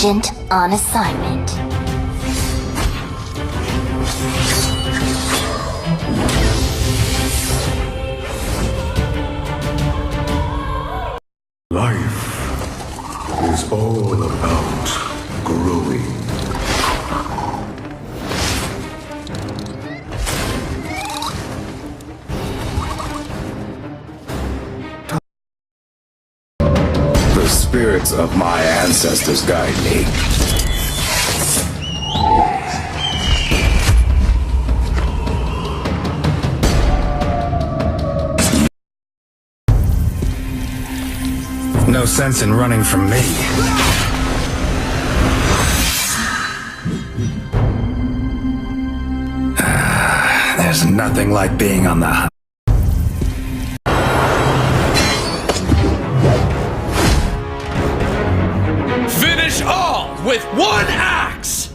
Agent on assignment. Life is all about growing. The spirits of my ancestors guide me. No sense in running from me. There's nothing like being on the hunt. Finish all with one axe!